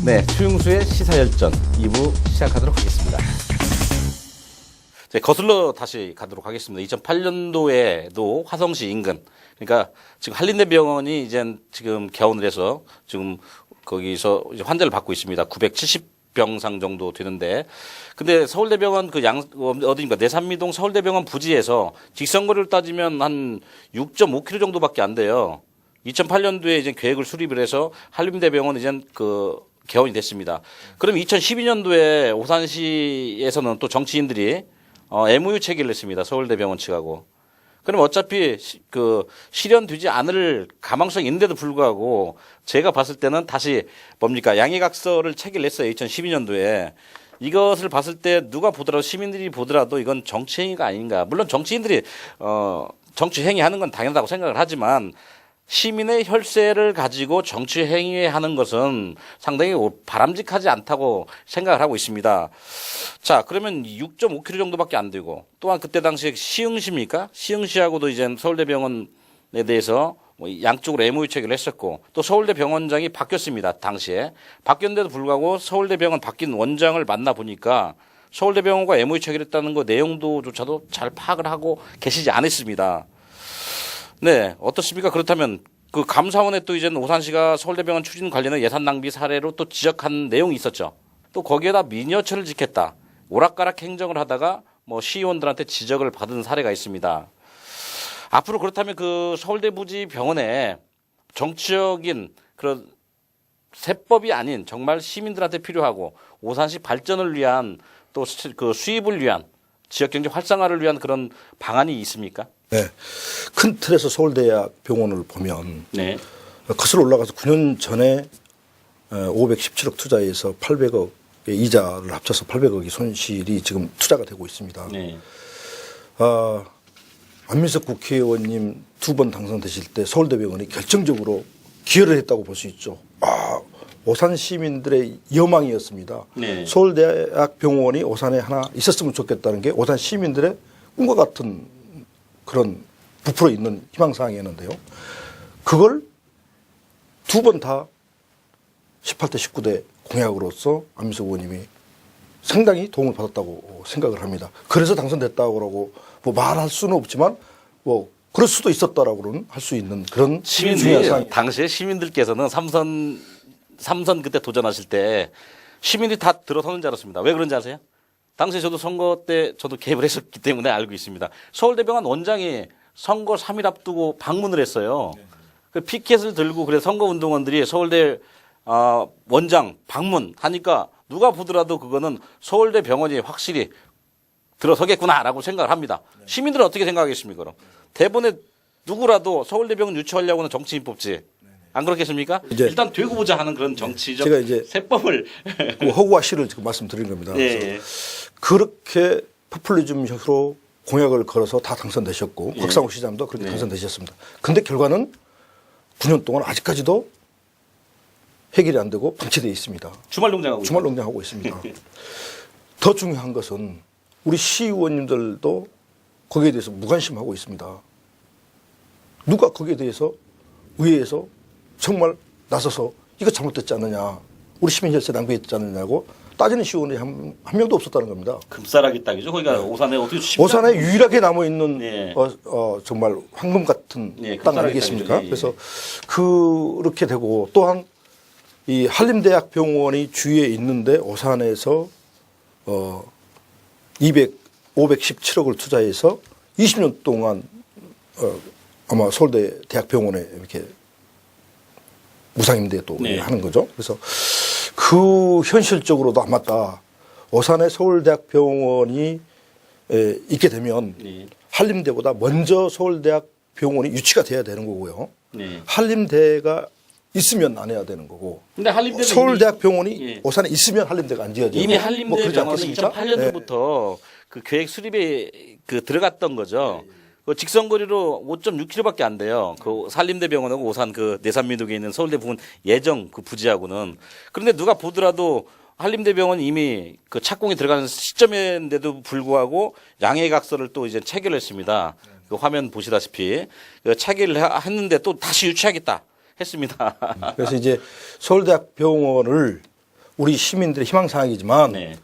네, 추용수의 시사열전 2부 시작하도록 하겠습니다. 거슬러 다시 가도록 하겠습니다. 2008년도에도 화성시 인근, 그러니까 지금 한림대병원이 이제 지금 개원을 해서 지금 거기서 이제 환자를 받고 있습니다. 970병상 정도 되는데, 근데 서울대병원 어디인가 내산미동 서울대병원 부지에서 직선거리를 따지면 한 6.5km 정도밖에 안 돼요. 2008년도에 이제 계획을 수립을 해서 한림대병원 이제 개원이 됐습니다. 그럼 2012년도에 오산시에서는 또 정치인들이 MOU 체결을 했습니다. 서울대병원 측하고. 그럼 어차피 실현되지 않을 가망성이 있는데도 불구하고 제가 봤을 때는 다시 양해각서를 체결을 했어요. 2012년도에. 이것을 봤을 때 누가 보더라도 시민들이 보더라도 이건 정치행위가 아닌가. 물론 정치인들이 정치행위 하는 건 당연하다고 생각을 하지만 시민의 혈세를 가지고 정치 행위하는 것은 상당히 바람직하지 않다고 생각을 하고 있습니다. 자, 그러면 6.5km 정도밖에 안 되고 또한 그때 당시에 시흥시입니까? 시흥시하고도 이제 서울대병원에 대해서 양쪽으로 MOU 체결을 했었고 또 서울대병원장이 바뀌었습니다. 당시에. 바뀌었는데도 불구하고 서울대병원 바뀐 원장을 만나 보니까 서울대병원과 MOU 체결했다는 거 내용도조차도 잘 파악을 하고 계시지 않았습니다. 네, 어떻습니까? 그렇다면 그 감사원에 또 이제 오산시가 서울대병원 추진 관련한 예산 낭비 사례로 또 지적한 내용이 있었죠. 또 거기에다 미니어처를 짓겠다. 오락가락 행정을 하다가 시의원들한테 지적을 받은 사례가 있습니다. 앞으로 그렇다면 그 서울대 부지 병원에 정치적인 그런 세법이 아닌 정말 시민들한테 필요하고 오산시 발전을 위한 또 그 수입을 위한 지역경제 활성화를 위한 그런 방안이 있습니까? 네. 큰 틀에서 서울대학 병원을 보면 네. 거슬러 올라가서 9년 전에 517억 투자해서 800억의 이자를 합쳐서 800억의 손실이 지금 투자가 되고 있습니다. 네. 안민석 국회의원님 2번 당선되실 때 서울대병원이 결정적으로 기여를 했다고 볼 수 있죠. 오산 시민들의 여망이었습니다. 네. 서울대학 병원이 오산에 하나 있었으면 좋겠다는 게 오산 시민들의 꿈과 같은 그런 부풀어 있는 희망사항이었는데요. 그걸 2번 다 18대 19대 공약으로서 안민석 의원님이 상당히 도움을 받았다고 생각을 합니다. 그래서 당선됐다고 말할 수는 없지만 그럴 수도 있었다라고는 할 수 있는 그런 시민들이 당시에 시민들께서는 삼선 그때 도전하실 때 시민들이 다 들어서는 줄 알았습니다. 왜 그런지 아세요? 당시에 저도 선거 때 저도 개입을 했었기 때문에 알고 있습니다. 서울대병원 원장이 선거 3일 앞두고 방문을 했어요. 그 피켓을 들고 그래서 선거운동원들이 서울대 원장 방문하니까 누가 보더라도 그거는 서울대병원이 확실히 들어서겠구나라고 생각을 합니다. 시민들은 어떻게 생각하겠습니까? 그럼 대본에 누구라도 서울대병원 유치하려고는 정치인 뽑지. 안 그렇겠습니까? 일단 되고 보자 하는 그런 정치적 제가 이제 세법을 허구와 실을 지금 말씀드린 겁니다. 네. 그래서 그렇게 포퓰리즘으로 공약을 걸어서 다 당선되셨고 곽상우 시장도 그렇게 당선되셨습니다. 그런데 결과는 9년 동안 아직까지도 해결이 안 되고 방치되어 있습니다. 주말 농장하고 있습니다. 더 중요한 것은 우리 시의원님들도 거기에 대해서 무관심하고 있습니다. 누가 거기에 대해서 의회에서 정말 나서서 이거 잘못됐지 않느냐, 우리 시민 혈세 낭비했지 않느냐고 따지는 시의원이 한 명도 없었다는 겁니다. 금싸라기 땅이죠. 거기가 오산에 어떻게 오산에 유일하게 남아 있는 네. 정말 황금 같은 땅 아니겠습니까? 예. 그래서 그렇게 되고 또한 이 한림대학 병원이 주위에 있는데 오산에서 517억을 투자해서 20년 동안 아마 서울대 대학병원에 이렇게 무상임대 또 하는 거죠. 그래서 그 현실적으로도 안 맞다. 오산에 서울대학병원이 있게 되면 한림대보다 먼저 서울대학병원이 유치가 돼야 되는 거고요. 한림대가 있으면 안 해야 되는 거고. 근데 서울대학병원이 오산에 있으면 한림대가 안 지어져요. 이미 한림대 병원은 2008년도부터 그 계획 수립에 들어갔던 거죠. 그 직선거리로 5.6km밖에 안 돼요. 그 한림대 병원하고 오산 그 내산미동에 있는 서울대 부분 예정 그 부지하고는. 그런데 누가 보더라도 한림대 병원 이미 그 착공이 들어가는 시점인데도 불구하고 양해각서를 또 이제 체결했습니다. 그 화면 보시다시피 그 체결을 했는데 또 다시 유치하겠다 했습니다. 그래서 이제 서울대학병원을 우리 시민들의 희망사항이지만 네.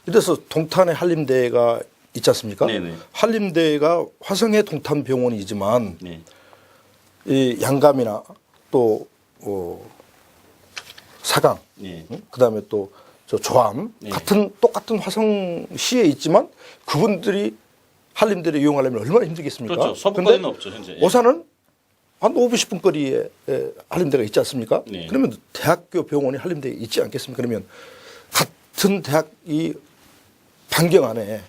이래서 동탄에 한림대가 있지 않습니까? 네네. 한림대가 화성의 동탄병원이지만 네. 이 양감이나 또 사강, 네. 그다음에 또 저 조암 네. 같은 똑같은 화성시에 있지만 그분들이 한림대를 이용하려면 얼마나 힘들겠습니까? 그렇죠. 서부권에는 없죠 현재. 예. 오산은 한 5분 10분 거리에 한림대가 있지 않습니까? 네. 그러면 대학교 병원이 한림대에 있지 않겠습니까? 그러면 같은 대학이 반경 안에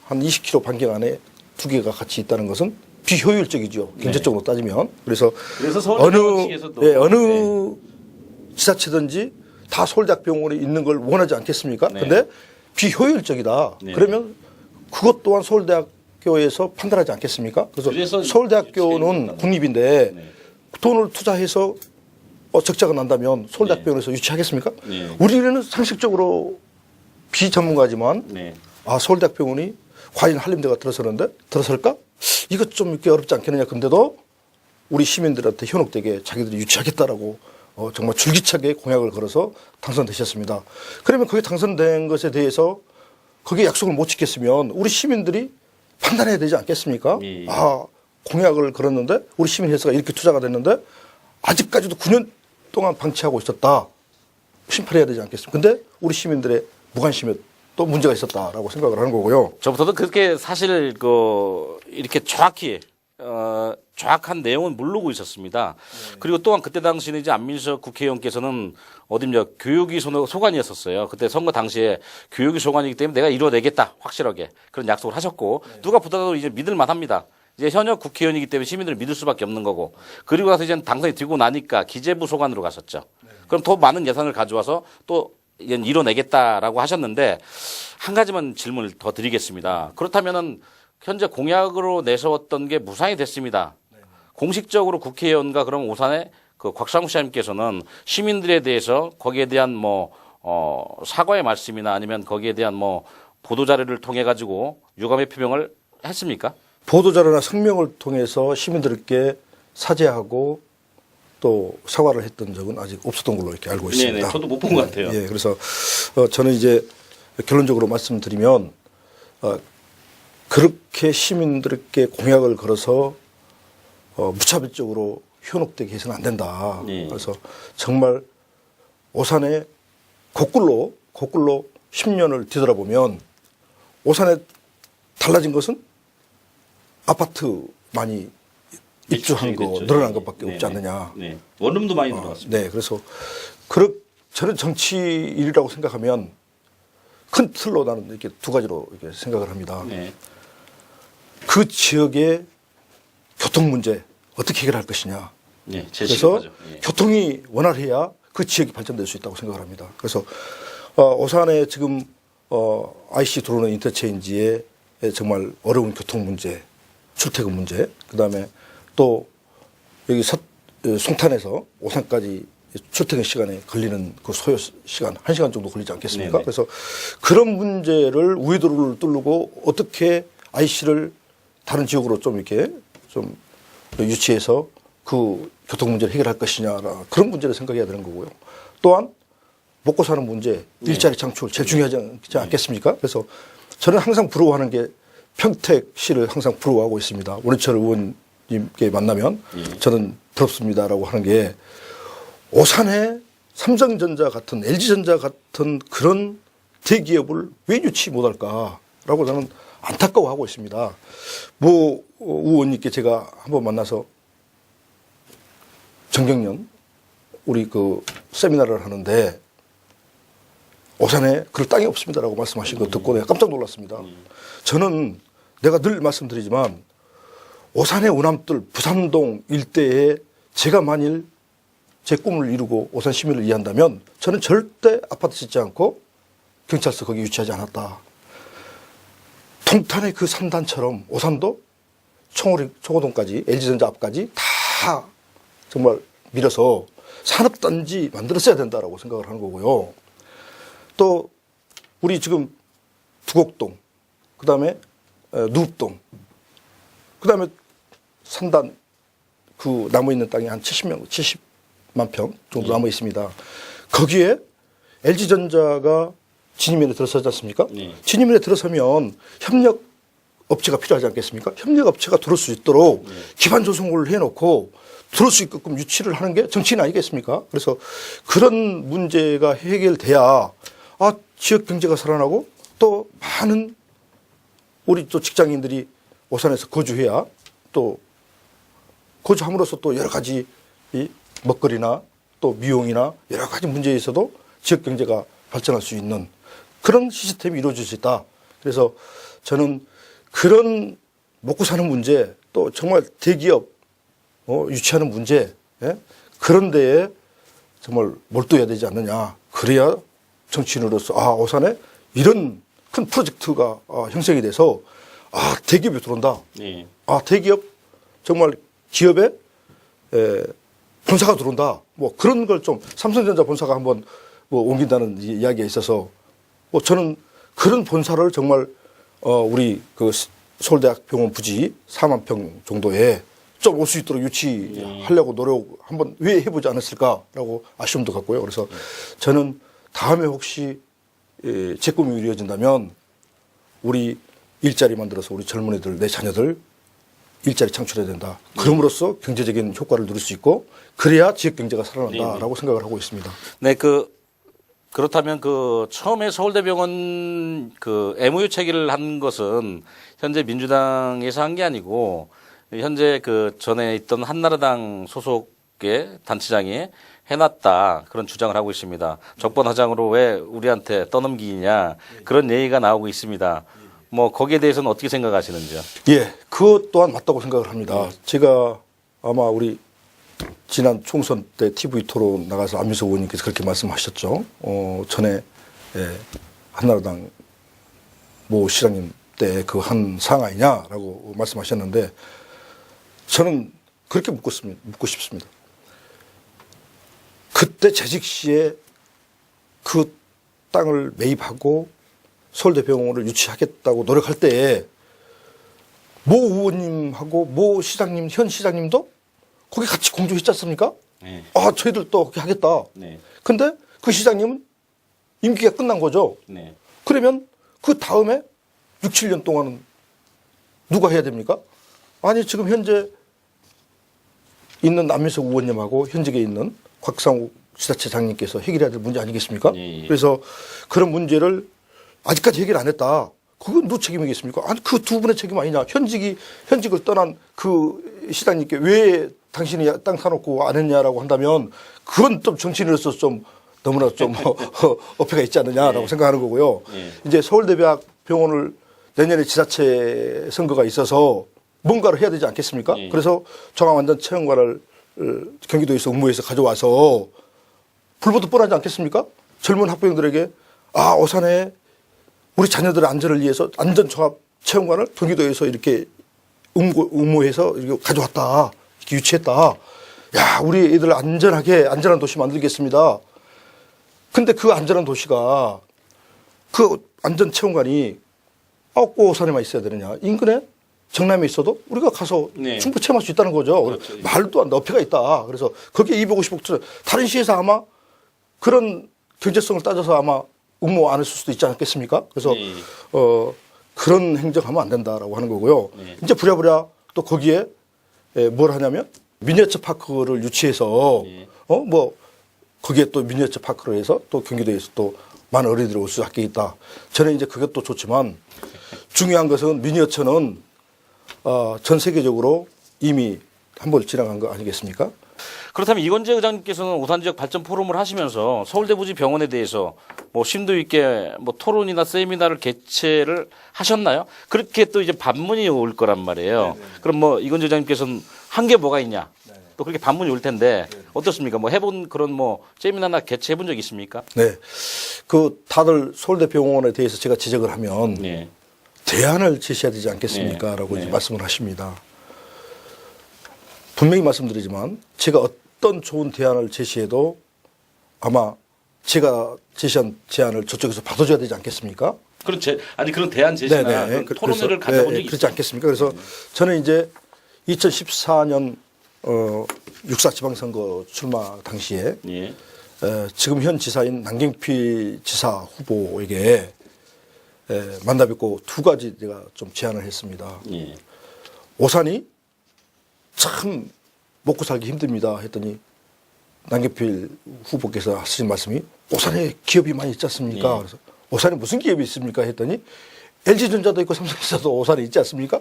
한 20km 반경 안에 두 개가 같이 있다는 것은 비효율적이죠. 경제적으로 따지면. 그래서 서울대병원 측에서도 어느 지자체든지 다 서울대학병원에 있는 걸 원하지 않겠습니까? 네. 근데 비효율적이다. 네. 그러면 그것 또한 서울대학교에서 판단하지 않겠습니까? 그래서 서울대학교는 국립인데 네. 돈을 투자해서 적자가 난다면 서울대학병원에서 유치하겠습니까? 네. 우리는 상식적으로 비전문가지만 네. 아 서울대학병원이 과연 한림대가 들어설까? 이것 좀 이렇게 어렵지 않겠느냐. 근데도 우리 시민들한테 현혹되게 자기들이 유치하겠다라고 정말 줄기차게 공약을 걸어서 당선되셨습니다. 그러면 그게 당선된 것에 대해서 거기에 약속을 못 지켰으면 우리 시민들이 판단해야 되지 않겠습니까? 예. 아 공약을 걸었는데 우리 시민회사가 이렇게 투자가 됐는데 아직까지도 9년 동안 방치하고 있었다. 심판해야 되지 않겠습니까? 근데 우리 시민들의 무관심에 또 문제가 있었다라고 생각을 하는 거고요. 저부터도 그렇게 사실 이렇게 정확히 정확한 내용은 모르고 있었습니다. 그리고 또한 그때 당시는 이제 안민석 국회의원께서는 어딘가 교육위 소관이었었어요. 그때 선거 당시에 교육위 소관이기 때문에 내가 이뤄내겠다 확실하게 그런 약속을 하셨고 누가 보더라도 이제 믿을만 합니다. 이제 현역 국회의원이기 때문에 시민들을 믿을 수밖에 없는 거고 그리고 나서 이제 당선이 되고 나니까 기재부 소관으로 갔었죠. 그럼 더 많은 예산을 가져와서 또 이뤄내겠다라고 하셨는데 한 가지만 질문을 더 드리겠습니다. 그렇다면은 현재 공약으로 내세웠던 게 무산이 됐습니다. 공식적으로 국회의원과 그럼 오산의 그 곽상우 시장님께서는 시민들에 대해서 거기에 대한 사과의 말씀이나 아니면 거기에 대한 보도 자료를 통해 가지고 유감의 표명을 했습니까? 보도자료나 성명을 통해서 시민들께 사죄하고 또 사과를 했던 적은 아직 없었던 걸로 이렇게 알고 있습니다. 네네, 저도 못 본 것 같아요. 예, 그래서 저는 이제 결론적으로 말씀드리면 그렇게 시민들께 공약을 걸어서 무차별적으로 현혹되게 해서는 안 된다. 네. 그래서 정말 오산에 거꾸로 10년을 뒤돌아보면 오산에 달라진 것은 아파트 많이 입주한 거 됐죠. 늘어난 것밖에 네네. 없지 않느냐. 네. 원룸도 많이 들어갔습니다. 네, 그래서 저는 정치 일이라고 생각하면 큰 틀로 나는 이렇게 두 가지로 이렇게 생각을 합니다. 네. 그 지역의 교통 문제 어떻게 해결할 것이냐. 네. 그래서 제시하죠. 예. 교통이 원활해야 그 지역이 발전될 수 있다고 생각을 합니다. 그래서 오산에 지금 IC 들어오는 인터체인지에 정말 어려운 교통 문제, 출퇴근 문제, 그다음에 또 여기 송탄에서 오산까지 출퇴근 시간에 걸리는 그 소요 시간 1시간 정도 걸리지 않겠습니까? 네네. 그래서 그런 문제를 우회도로를 뚫고 어떻게 IC를 다른 지역으로 좀 이렇게 좀 유치해서 그 교통 문제를 해결할 것이냐 그런 문제를 생각해야 되는 거고요. 또한 먹고 사는 문제, 일자리 창출 제일 중요하지 않겠습니까? 그래서 저는 항상 부러워하는 게 평택시를 항상 부러워하고 있습니다. 원희철 의원님께 만나면 저는 부럽습니다라고 하는 게 오산에 삼성전자 같은 LG전자 같은 그런 대기업을 왜 유치 못할까라고 저는 안타까워하고 있습니다. 의원님께 제가 한번 만나서 정경련 우리 그 세미나를 하는데 오산에 그럴 땅이 없습니다라고 말씀하신 거 듣고 내가 깜짝 놀랐습니다. 저는 내가 늘 말씀드리지만 오산의 오남들 부산동 일대에 제가 만일 제 꿈을 이루고 오산 시민을 이해한다면 저는 절대 아파트 짓지 않고 경찰서 거기 유치하지 않았다. 동탄의 그 3단처럼 오산도 청호동까지 LG전자 앞까지 다 정말 밀어서 산업단지 만들었어야 된다라고 생각을 하는 거고요. 또 우리 지금 두곡동, 그다음에 누읍동, 그다음에 산단 그 남아 있는 땅이 한 70만 평 정도 남아 있습니다. 거기에 LG전자가 진입면에 들어서지 않습니까? 네. 진입면에 들어서면 협력 업체가 필요하지 않겠습니까? 협력 업체가 들어올 수 있도록 기반 조성을 해놓고 들어올 수 있게끔 유치를 하는 게 정치인 아니겠습니까? 그래서 그런 문제가 해결돼야 지역 경제가 살아나고 또 많은 우리 또 직장인들이 오산에서 거주해야 또 거주함으로써 또 여러 가지 이 먹거리나 또 미용이나 여러 가지 문제에 있어도 지역 경제가 발전할 수 있는 그런 시스템이 이루어질 수 있다. 그래서 저는 그런 먹고 사는 문제 또 정말 대기업 유치하는 문제 그런 데에 정말 몰두해야 되지 않느냐. 그래야 정치인으로서 오산에 이런 큰 프로젝트가 형성이 돼서 대기업이 들어온다. 네. 대기업 정말 기업에 본사가 들어온다. 뭐 그런 걸 좀 삼성전자 본사가 한번 뭐 옮긴다는 이야기가 있어서 저는 그런 본사를 정말 우리 그 서울대학 병원 부지 4만 평 정도에 좀 올 수 있도록 유치하려고 노력 한번 왜 해보지 않았을까라고 아쉬움도 갖고요. 그래서 저는 다음에 혹시 제 꿈이 이루어진다면 우리 일자리 만들어서 우리 젊은 애들 내 자녀들 일자리 창출해야 된다. 그럼으로써 경제적인 효과를 누릴 수 있고 그래야 지역 경제가 살아난다라고 생각을 하고 있습니다. 네, 그렇다면 처음에 서울대병원 MOU 체결을 한 것은 현재 민주당에서 한 게 아니고 현재 전에 있던 한나라당 소속의 단체장이 해놨다 그런 주장을 하고 있습니다. 적반하장으로 왜 우리한테 떠넘기냐 그런 얘기가 나오고 있습니다. 뭐 거기에 대해서는 어떻게 생각하시는지요? 예, 그것 또한 맞다고 생각을 합니다. 제가 아마 우리 지난 총선 때 TV 토론 나가서 안민석 의원님께서 그렇게 말씀하셨죠. 전에 한나라당 모 시장님 때 그 한 사항 아니냐라고 말씀하셨는데 저는 그렇게 묻고 싶습니다. 그때 재직 시에 그 땅을 매입하고 서울대병원을 유치하겠다고 노력할 때에 모 의원님하고 모 시장님, 현 시장님도 거기 같이 공조했지 않습니까? 네. 저희들도 그렇게 하겠다. 네. 근데 그 시장님은 임기가 끝난 거죠. 네. 그러면 그 다음에 6, 7년 동안은 누가 해야 됩니까? 아니, 지금 현재 있는 안민석 의원님하고 현직에 있는 곽상욱 지자체장님께서 해결해야 될 문제 아니겠습니까? 예. 그래서 그런 문제를 아직까지 해결 안 했다. 그건 누구 책임이겠습니까? 아니, 그 두 분의 책임 아니냐. 현직을 떠난 그 시장님께 왜 당신이 땅 사놓고 안 했냐라고 한다면 그건 좀 정치인으로서 좀 너무나 좀 어폐가 있지 않느냐라고 네. 생각하는 거고요. 네. 이제 서울대병원을 내년에 지자체 선거가 있어서 뭔가를 해야 되지 않겠습니까? 네. 그래서 종합안전체험관을 경기도에서 의무에서 가져와서 불보듯 뻔하지 않겠습니까? 젊은 학부형들에게 오산에 우리 자녀들의 안전을 위해서 안전종합체험관을 경기도에서 이렇게 의무해서 이렇게 가져왔다. 이렇게 유치했다. 야, 우리 애들 안전한 도시 만들겠습니다. 근데 그 안전한 도시가 그 안전체험관이 꼭 오산에만 있어야 되느냐. 인근에 정남에 있어도 우리가 가서 네. 충분히 체험할 수 있다는 거죠. 그렇죠. 말도 안 돼. 어폐가 있다. 그래서 거기에 250억 다른 시에서 아마 그런 경제성을 따져서 아마 응모 안 했을 수도 있지 않겠습니까? 그래서 네. 그런 행정하면 안 된다라고 하는 거고요. 네. 이제 부랴부랴 또 거기에 뭘 하냐면 미니어처 파크를 유치해서 네. 뭐 거기에 또 미니어처 파크를 해서 또 경기도에서 또 많은 어린이들이 올 수 있게 있다. 저는 이제 그것도 좋지만 중요한 것은 미니어처는 전 세계적으로 이미 한 번 지나간 거 아니겠습니까? 그렇다면 이건재 의장님께서는 오산 지역 발전 포럼을 하시면서 서울대 부지 병원에 대해서 뭐 심도 있게 뭐 토론이나 세미나를 개최를 하셨나요? 그렇게 또 이제 반문이 올 거란 말이에요. 그럼 뭐 이건재 의장님께서는 한 게 뭐가 있냐? 또 그렇게 반문이 올 텐데 어떻습니까? 뭐 해본 그런 뭐 세미나나 개최해 본 적 있습니까? 네. 다들 서울대 병원에 대해서 제가 지적을 하면 네. 대안을 제시해야 되지 않겠습니까? 네. 라고 네. 이제 말씀을 하십니다. 분명히 말씀드리지만 제가 어떤 좋은 대안을 제시해도 아마 제가 제시한 제안을 저쪽에서 받아줘야 되지 않겠습니까? 그런 대안 제시나 그런 토론회를 가져본 적이 그렇지 있어요. 않겠습니까? 그래서 저는 이제 2014년 6.4 지방선거 출마 당시에 예. 지금 현 지사인 남경필 지사 후보에게 만나 뵙고 두 가지 제가 좀 제안을 했습니다. 예. 오산이 참 먹고 살기 힘듭니다 했더니 남경필 후보께서 하신 말씀이 오산에 기업이 많이 있지 않습니까? 예. 그래서 오산에 무슨 기업이 있습니까 했더니 LG전자도 있고 삼성전자도 오산에 있지 않습니까?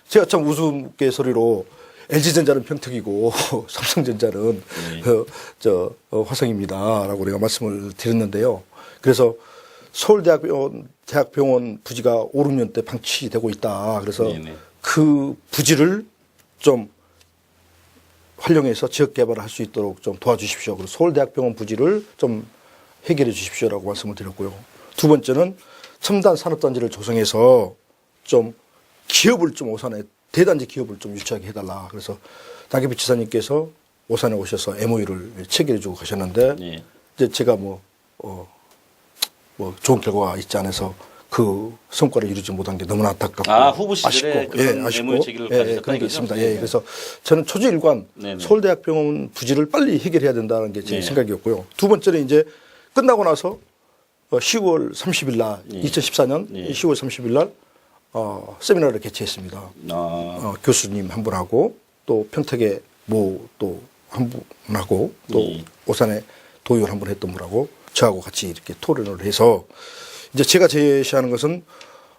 제가 참 우스갯소리로 LG전자는 평택이고 삼성전자는 화성입니다라고 우리가 말씀을 드렸는데요. 그래서 서울대학병원 부지가 5, 6년 때 방치되고 있다. 그래서 네네. 그 부지를 좀 활용해서 지역 개발을 할 수 있도록 좀 도와주십시오. 그리고 서울대학병원 부지를 좀 해결해 주십시오라고 말씀을 드렸고요. 두 번째는 첨단 산업단지를 조성해서 좀 기업을 좀 오산에 대단지 기업을 좀 유치하게 해달라. 그래서 남경필 지사님께서 오산에 오셔서 MOU를 체결해 주고 가셨는데 예. 이제 제가 뭐 좋은 결과가 있지 않아서 그 성과를 이루지 못한 게 너무나 안타깝고 후보 시절에 그런 MOU 체결을 가지셨다는 그런 게 거죠? 있습니다. 네. 그래서 저는 초지일관 네네. 서울대학병원 부지를 빨리 해결해야 된다는 게 제 네. 생각이었고요. 두 번째는 이제 끝나고 나서 10월 30일 날 2014년 네. 10월 30일 날 세미나를 개최했습니다. 교수님 한 분하고 또 평택의 모 또 한 분하고 또 네. 오산에 도의원 한 분 했던 분하고 저하고 같이 이렇게 토론을 해서 이제 제가 제시하는 것은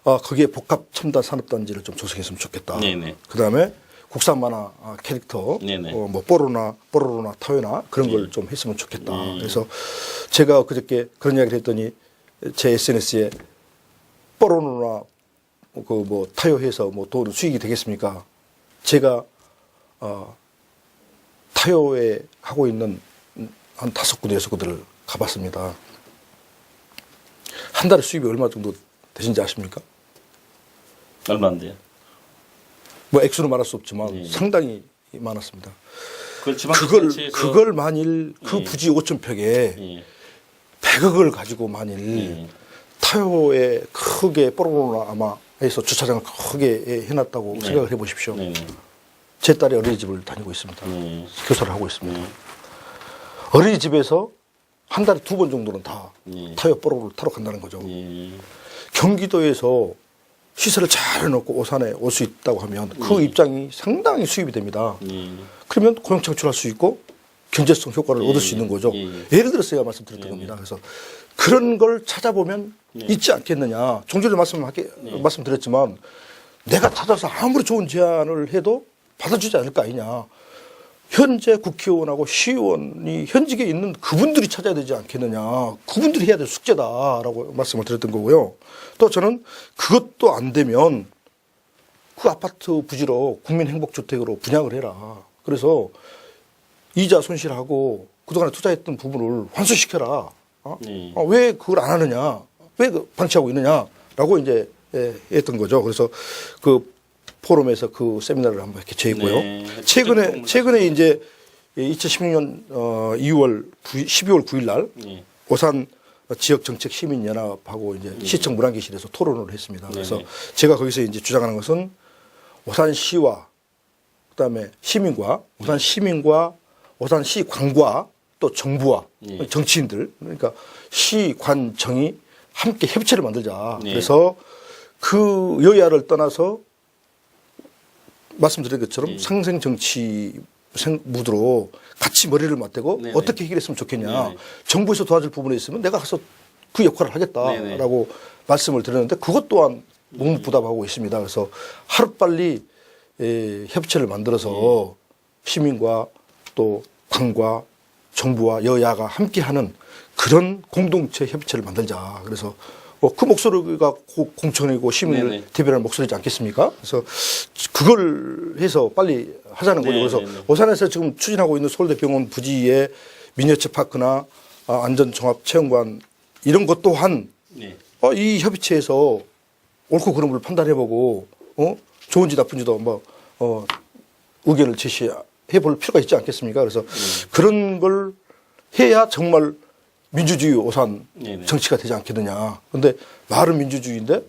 거기에 복합 첨단 산업단지를 좀 조성했으면 좋겠다. 네네. 그다음에 국산 만화 캐릭터 네네. 뭐 뽀로로나 타요나 그런 걸 좀 했으면 좋겠다. 그래서 제가 그저께 그런 이야기를 했더니 제 SNS에 뽀로로나 그 뭐 타요해서 뭐 돈 수익이 되겠습니까? 제가 타요에 하고 있는 한 5군데 6군데를 가봤습니다. 한 달에 수입이 얼마 정도 되신지 아십니까? 얼마인데요? 뭐 액수는 말할 수 없지만 상당히 많았습니다. 그걸 만일 그 부지 5,000평에 100억을 가지고 만일 타요에 크게 뽀로로나 아마 해서 주차장을 크게 해놨다고 생각을 해보십시오. 제 딸이 어린이집을 다니고 있습니다. 교사를 하고 있습니다. 어린이집에서 한 달에 2번 정도는 다 타요 뽀로로를 타러 간다는 거죠. 경기도에서 시설을 잘 해놓고 오산에 올 수 있다고 하면 그 입장이 상당히 수입이 됩니다. 그러면 고용 창출할 수 있고 경제성 효과를 얻을 수 있는 거죠. 예를 들어서 제가 말씀드렸던 겁니다. 그래서 그런 걸 찾아보면 있지 않겠느냐. 종전에 말씀드렸지만 내가 찾아서 아무리 좋은 제안을 해도 받아주지 않을 거 아니냐. 현재 국회의원하고 시의원이 현직에 있는 그분들이 찾아야 되지 않겠느냐. 그분들이 해야 될 숙제다라고 말씀을 드렸던 거고요. 또 저는 그것도 안 되면 그 아파트 부지로 국민행복주택으로 분양을 해라. 그래서 이자 손실하고 그동안에 투자했던 부분을 환수시켜라. 왜 그걸 안 하느냐. 왜 방치하고 있느냐라고 이제 했던 거죠. 그래서 그 포럼에서 그 세미나를 한번 개최했고요. 최근에 이제 2016년 12월 9일 날 오산 지역정책시민연합하고 이제 시청 문안기실에서 토론을 했습니다. 그래서 제가 거기서 이제 주장하는 것은 오산시와 그다음에 시민과 오산시 관과 또 정부와 정치인들 그러니까 시관정이 함께 협치를 만들자. 그래서 그 여야를 떠나서 말씀드린 것처럼 상생 정치 무드로 같이 머리를 맞대고 어떻게 해결했으면 좋겠냐. 정부에서 도와줄 부분에 있으면 내가 가서 그 역할을 하겠다라고 말씀을 드렸는데 그것 또한 묵묵부답하고 있습니다. 그래서 하루빨리 협치를 만들어서 시민과 또 관과 정부와 여야가 함께하는 그런 공동체 협치를 만들자. 그래서 그 목소리가 공천이고 시민을 대변하는 목소리지 않겠습니까? 그래서 그걸 해서 빨리 하자는 거죠. 그래서 오산에서 지금 추진하고 있는 서울대병원 부지의 미니어처 파크나 안전종합체험관 이런 것 또한 이 협의체에서 옳고 그름을 판단해보고 좋은지 나쁜지도 뭐 의견을 제시해 볼 필요가 있지 않겠습니까? 그래서 그런 걸 해야 정말 민주주의 오산 정치가 되지 않겠느냐. 그런데 말은 민주주의인데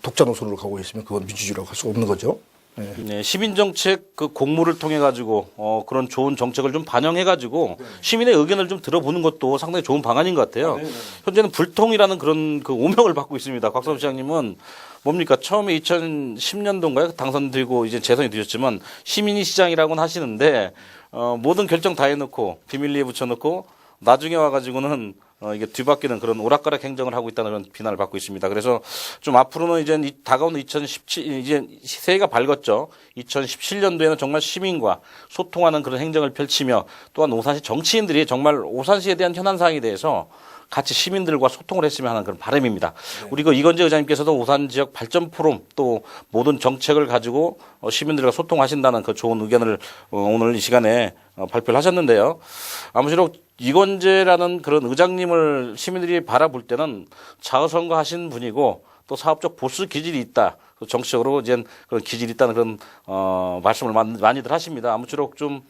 독자 노선으로 가고 있으면 그건 민주주의라고 할 수가 없는 거죠. 네, 시민 정책 그 공모를 통해 가지고 그런 좋은 정책을 좀 반영해 가지고 시민의 의견을 좀 들어보는 것도 상당히 좋은 방안인 것 같아요. 현재는 불통이라는 그런 그 오명을 받고 있습니다. 곽선우 시장님은 뭡니까? 처음에 2010년도인가요? 당선되고 이제 재선이 되셨지만 시민이 시장이라고는 하시는데 모든 결정 다 해놓고 비밀리에 붙여놓고 나중에 와가지고는 이게 뒤바뀌는 그런 오락가락 행정을 하고 있다는 그런 비난을 받고 있습니다. 그래서 좀 앞으로는 이제 다가오는 2017 이제 새해가 밝았죠. 2017년도에는 정말 시민과 소통하는 그런 행정을 펼치며 또한 오산시 정치인들이 정말 오산시에 대한 현안 사항에 대해서 같이 시민들과 소통을 했으면 하는 그런 바람입니다. 우리 그 이건재 의장님께서도 오산 지역 발전 포럼 또 모든 정책을 가지고 시민들과 소통하신다는 그 좋은 의견을 오늘 이 시간에 발표를 하셨는데요. 아무쪼록 이건재라는 그런 의장님을 시민들이 바라볼 때는 자의성가 하신 분이고 또 사업적 보수 기질이 있다. 정치적으로 이제 그런 기질이 있다는 그런 말씀을 많이들 하십니다. 아무쪼록 좀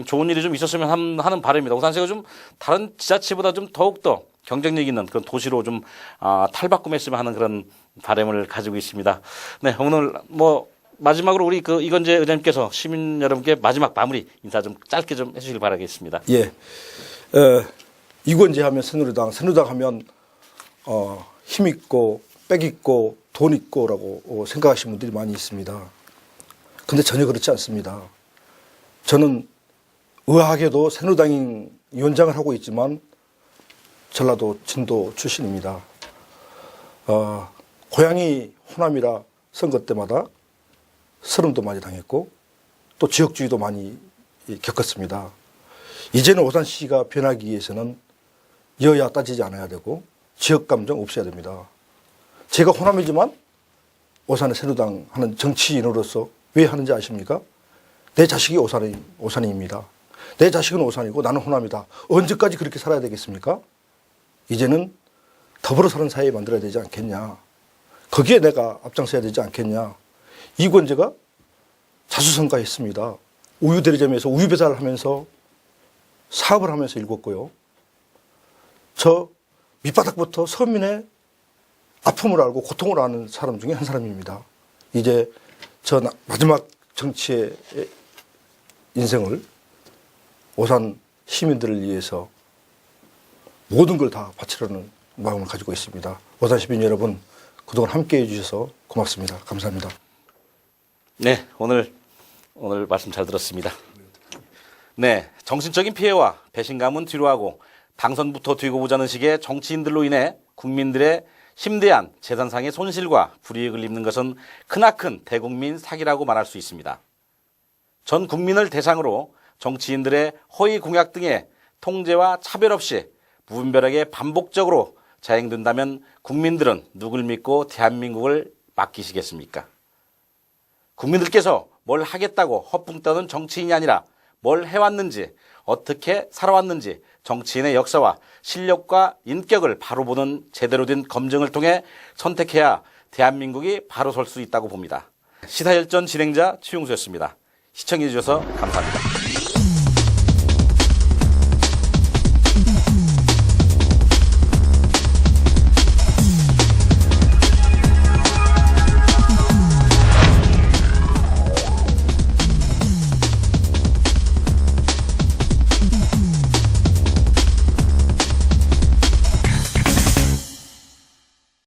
좋은 일이 좀 있었으면 하는 바람입니다. 오산시가 좀 다른 지자체보다 좀 더욱더 경쟁력 있는 그런 도시로 좀 탈바꿈했으면 하는 그런 바람을 가지고 있습니다. 네, 오늘 뭐 마지막으로 우리 그 이건재 의장님께서 시민 여러분께 마지막 마무리 인사 좀 짧게 좀 해주시길 바라겠습니다. 예. 이건재 하면 새누리당 하면 힘 있고 빽 있고 돈 있고라고 생각하시는 분들이 많이 있습니다. 근데 전혀 그렇지 않습니다. 저는 의아하게도 새누리당 위원장을 하고 있지만 전라도 진도 출신입니다. 고향이 호남이라 선거 때마다 서름도 많이 당했고 또 지역주의도 많이 겪었습니다. 이제는 오산시가 변하기 위해서는 여야 따지지 않아야 되고 지역 감정 없애야 됩니다. 제가 호남이지만 오산의 새누리당 하는 정치인으로서 왜 하는지 아십니까? 내 자식이 오산입니다. 내 자식은 오산이고 나는 호남이다. 언제까지 그렇게 살아야 되겠습니까? 이제는 더불어 사는 사회 만들어야 되지 않겠냐. 거기에 내가 앞장서야 되지 않겠냐. 이건재가 자수성가했습니다. 우유 대리점에서 우유 배달을 하면서 사업을 하면서 읽었고요. 저 밑바닥부터 서민의 아픔을 알고 고통을 아는 사람 중에 한 사람입니다. 이제 저 마지막 정치의 인생을 오산 시민들을 위해서 모든 걸 다 바치려는 마음을 가지고 있습니다. 오산 시민 여러분, 그동안 함께해 주셔서 고맙습니다. 감사합니다. 네, 오늘 말씀 잘 들었습니다. 네, 정신적인 피해와 배신감은 뒤로하고 당선부터 뒤고 보자는 식의 정치인들로 인해 국민들의 심대한 재산상의 손실과 불이익을 입는 것은 크나큰 대국민 사기라고 말할 수 있습니다. 전 국민을 대상으로 정치인들의 허위 공약 등의 통제와 차별 없이 무분별하게 반복적으로 자행된다면 국민들은 누굴 믿고 대한민국을 맡기시겠습니까? 국민들께서 뭘 하겠다고 헛붕 떠는 정치인이 아니라 뭘 해왔는지, 어떻게 살아왔는지 정치인의 역사와 실력과 인격을 바로 보는 제대로 된 검증을 통해 선택해야 대한민국이 바로 설 수 있다고 봅니다. 시사열전 진행자 최용수였습니다. 시청해 주셔서 감사합니다.